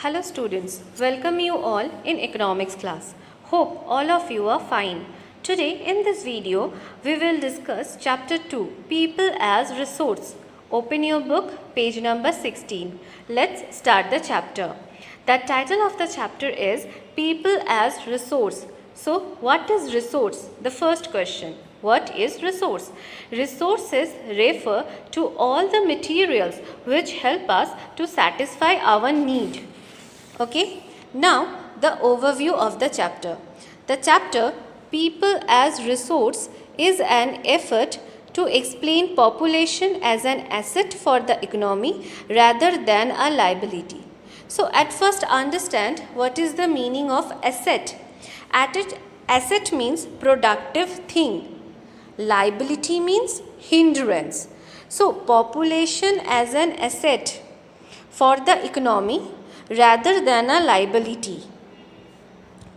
Hello students, welcome you all in economics class. Hope all of you are fine. Today in this video, we will discuss chapter 2, People as Resource. Open your book, page number 16. Let's start the chapter. The title of the chapter is People as Resource. So what is resource? The first question. What is resource? Resources refer to all the materials which help us to satisfy our need. Okay, now the overview of the chapter. The chapter People as Resource is an effort to explain population as an asset for the economy rather than a liability. So at first understand what is the meaning of asset. Asset means productive thing. Liability means hindrance. So population as an asset for the economy rather than a liability.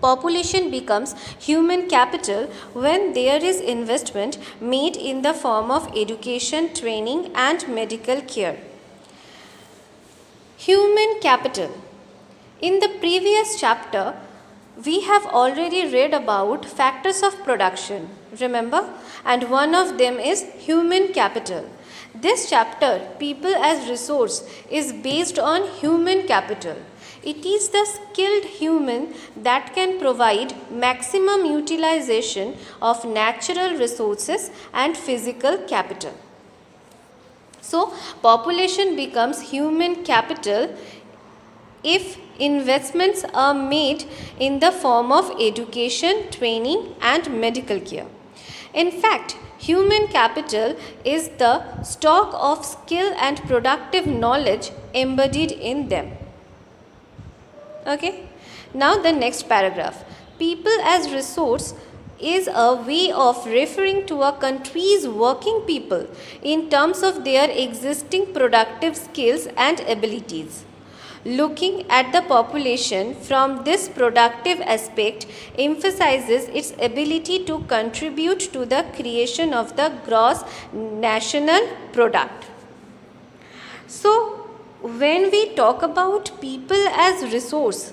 Population becomes human capital when there is investment made in the form of education, training and medical care. Human capital. In the previous chapter, we have already read about factors of production, remember? And one of them is human capital. This chapter, People as Resource, is based on human capital. It is the skilled human that can provide maximum utilization of natural resources and physical capital. So, population becomes human capital if investments are made in the form of education, training and medical care. In fact, human capital is the stock of skill and productive knowledge embodied in them. Okay. Now the next paragraph. People as resource is a way of referring to a country's working people in terms of their existing productive skills and abilities. Looking at the population from this productive aspect emphasizes its ability to contribute to the creation of the gross national product. So, when we talk about people as resource,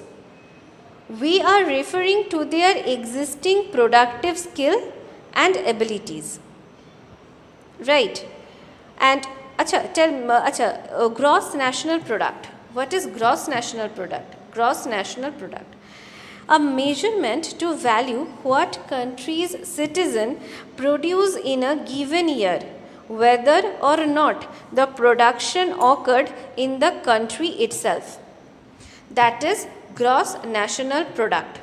we are referring to their existing productive skill and abilities. Right? And gross national product. What is gross national product? Gross national product. A measurement to value what country's citizen produce in a given year, whether or not the production occurred in the country itself. That is gross national product.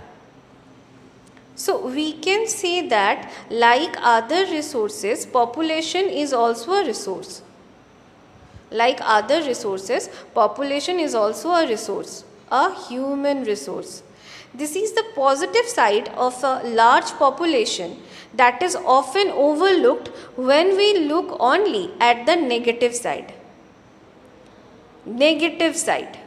So we can say that like other resources, population is also a resource. Like other resources, population is also a resource, a human resource. This is the positive side of a large population that is often overlooked when we look only at the negative side. Negative side.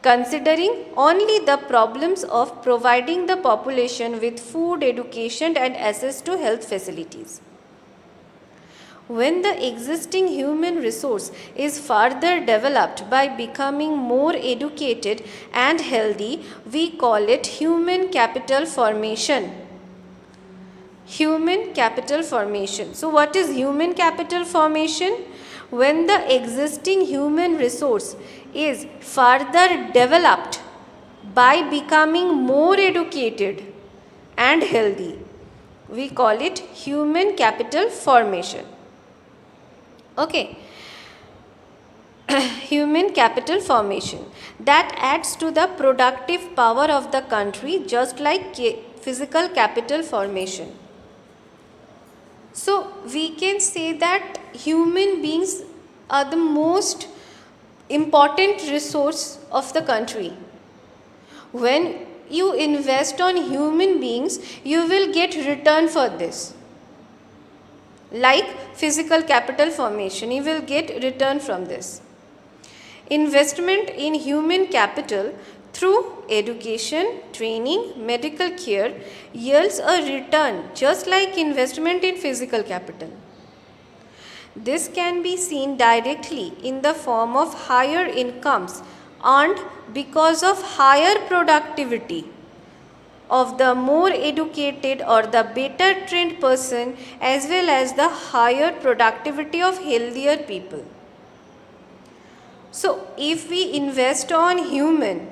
Considering only the problems of providing the population with food, education and access to health facilities. When the existing human resource is further developed by becoming more educated and healthy, we call it human capital formation. Human capital formation. So, what is human capital formation? When the existing human resource is further developed by becoming more educated and healthy, we call it human capital formation. Okay. Human capital formation that adds to the productive power of the country just like physical capital formation. So we can say that human beings are the most important resource of the country. When you invest on human beings, you will get return for this. Like physical capital formation, you will get return from this. Investment in human capital through education, training, medical care yields a return just like investment in physical capital. This can be seen directly in the form of higher incomes earned because of higher productivity of the more educated or the better trained person, as well as the higher productivity of healthier people. So if we invest on human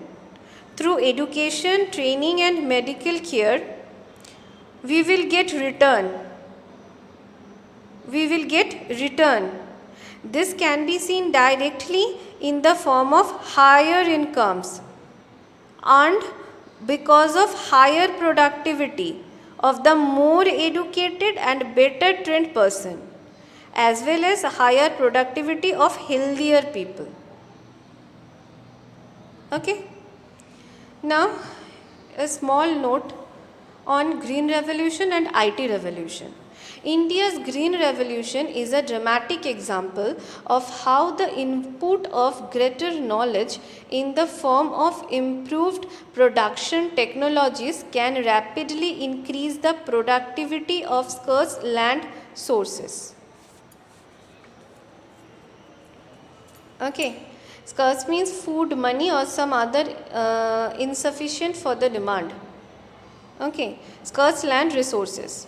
through education, training and medical care, we will get return. This can be seen directly in the form of higher incomes earned because of higher productivity of the more educated and better trained person, as well as higher productivity of healthier people. Okay. Now a small note on Green Revolution and IT Revolution. India's Green Revolution is a dramatic example of how the input of greater knowledge in the form of improved production technologies can rapidly increase the productivity of scarce land sources. Okay, scarce means food, money or some other insufficient for the demand. Okay, scarce land resources.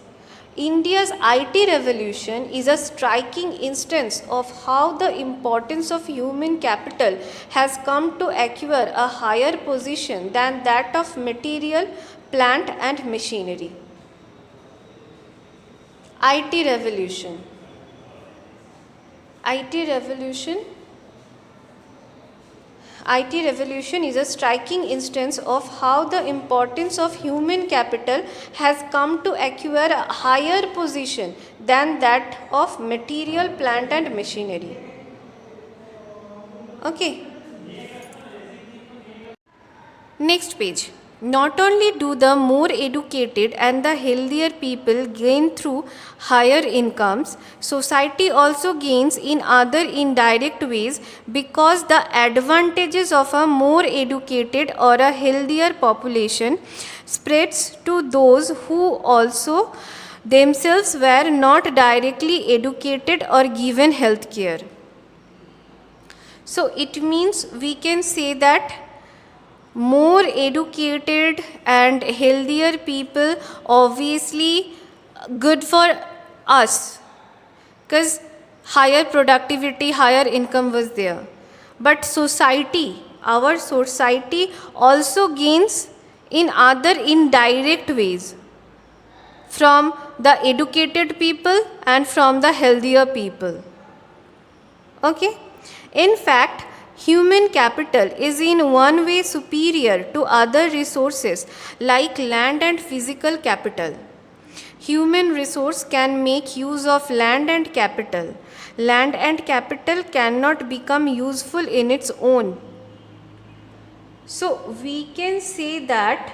India's IT revolution is a striking instance of how the importance of human capital has come to acquire a higher position than that of material, plant and machinery. IT revolution. IT revolution is a striking instance of how the importance of human capital has come to acquire a higher position than that of material, plant and machinery. Okay. Next page. Not only do the more educated and the healthier people gain through higher incomes, society also gains in other indirect ways because the advantages of a more educated or a healthier population spreads to those who also themselves were not directly educated or given health care. So it means we can say that more educated and healthier people obviously good for us because higher productivity, higher income was there. But our society also gains in other indirect ways from the educated people and from the healthier people. Okay? In fact, human capital is in one way superior to other resources like land and physical capital. Human resource can make use of land and capital. Land and capital cannot become useful in its own. So we can say that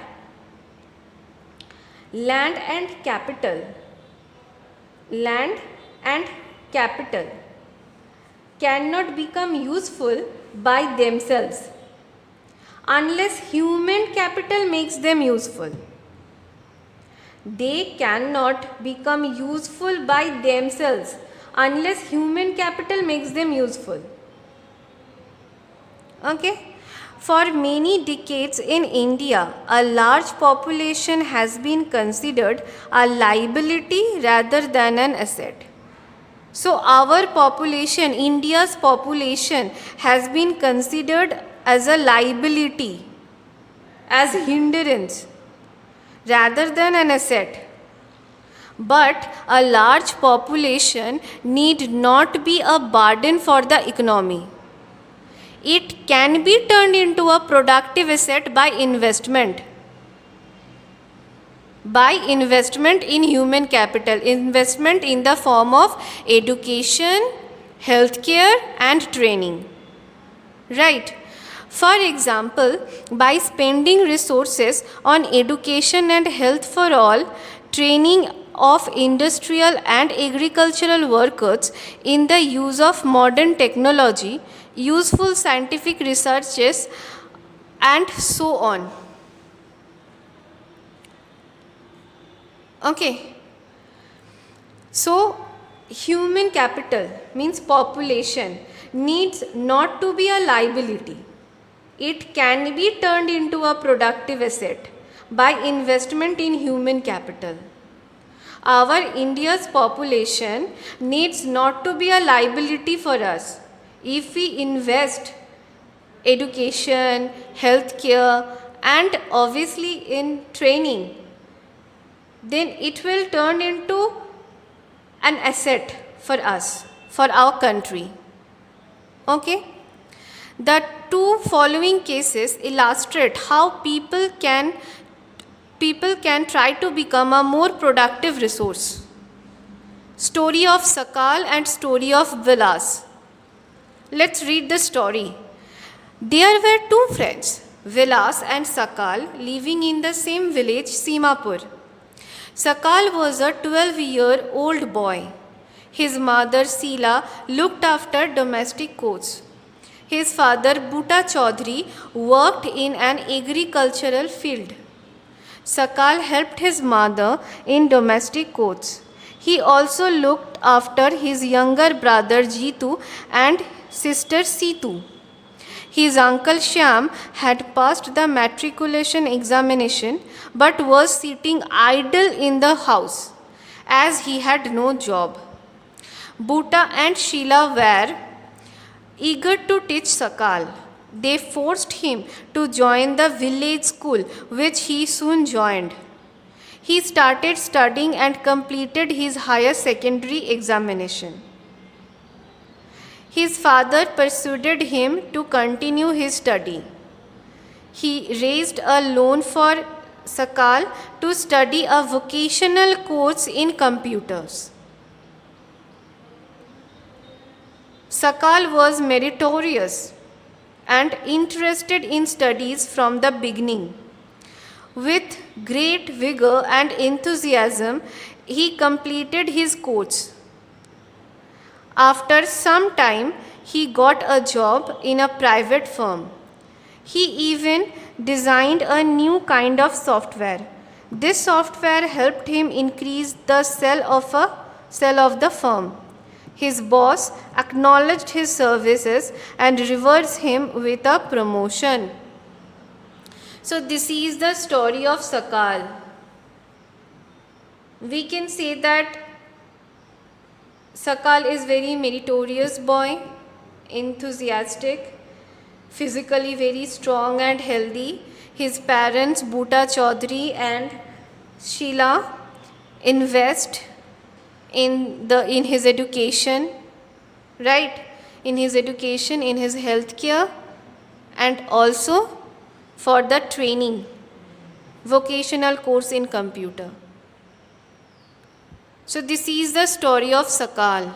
land and capital cannot become useful by themselves unless human capital makes them useful. They cannot become useful by themselves unless human capital makes them useful. Okay? For many decades in India, a large population has been considered a liability rather than an asset. So our population, India's population, has been considered as a liability, as hindrance, rather than an asset. But a large population need not be a burden for the economy. It can be turned into a productive asset by investment. By investment in human capital, investment in the form of education, healthcare and training. Right? For example, by spending resources on education and health for all, training of industrial and agricultural workers in the use of modern technology, useful scientific researches and so on. Okay. So human capital means population needs not to be a liability. it can be turned into a productive asset by investment in human capital. Our India's population needs not to be a liability for us. If we invest education, healthcare, and obviously in training, then it will turn into an asset for us, for our country. Okay? The two following cases illustrate how people can try to become a more productive resource. Story of Sakal and story of Vilas. Let's read the story. There were two friends, Vilas and Sakal, living in the same village, Simapur. Sakal was a 12-year-old boy. His mother, Sila, looked after domestic chores. His father, Bhuta Chaudhary, worked in an agricultural field. Sakal helped his mother in domestic chores. He also looked after his younger brother Jitu and sister Situ. His uncle Shyam had passed the matriculation examination but was sitting idle in the house as he had no job. Bhuta and Sheila were eager to teach Sakal. They forced him to join the village school, which he soon joined. He started studying and completed his higher secondary examination. His father persuaded him to continue his study. He raised a loan for Sakal to study a vocational course in computers. Sakal was meritorious and interested in studies from the beginning. With great vigor and enthusiasm, he completed his course. After some time, he got a job in a private firm. He even designed a new kind of software. This software helped him increase the sale of the firm. His boss acknowledged his services and rewards him with a promotion. So this is the story of Sakal. We can say that Sakal is very meritorious boy, enthusiastic, physically very strong and healthy. His parents, Bhuta Chaudhary and Sheila, invest in his education, right? In his education, in his healthcare, and also for the training, vocational course in computer. So this is the story of Sakal.